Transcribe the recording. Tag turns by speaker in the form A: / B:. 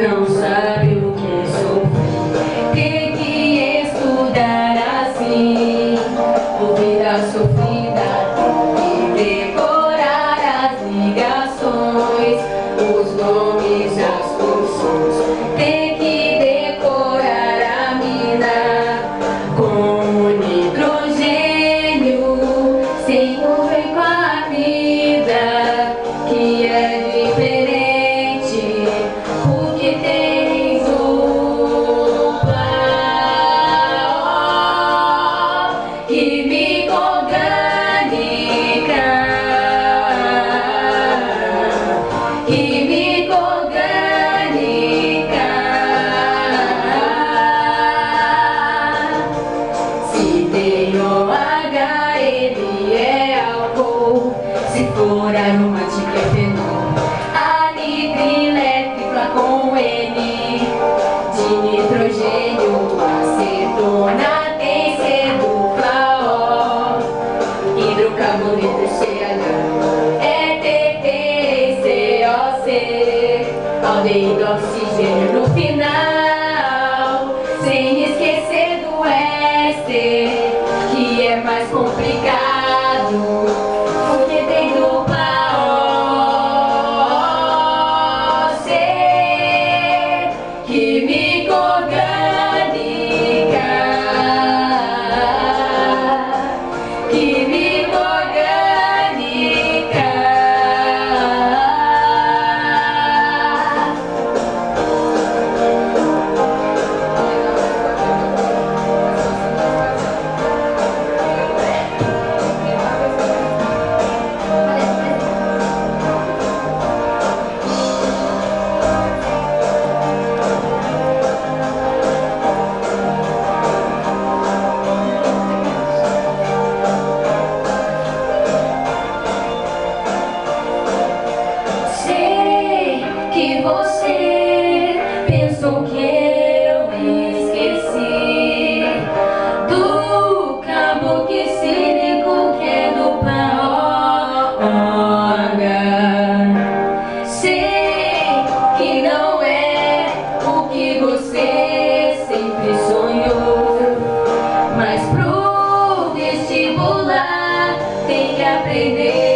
A: não sabe o que é sofrer. Tem que estudar assim, ouvir a sofrida e decorar as ligações, os nomes, as funções. Tem que decorar a mina com nitrogênio, sem nuvem com a vida, que é diferente, porque tem dupla química orgânica, química orgânica. Se tem OH, ele é álcool. Se for aromática é fenol. Anidrila tripla com N de nitrogênio. Acetona tem C dupla O. Hidrocarboneto CH é TTCOC. Aldeído oxigênio no final. Sem esquecer do éster, que é mais complicado, porque tem dupla OC, química orgânica, química orgânica. Sei que você pensou que eu esqueci do carboxílico, que é dupla OH. Sei que não é o que você sempre sonhou, mas pro vestibular tem que aprender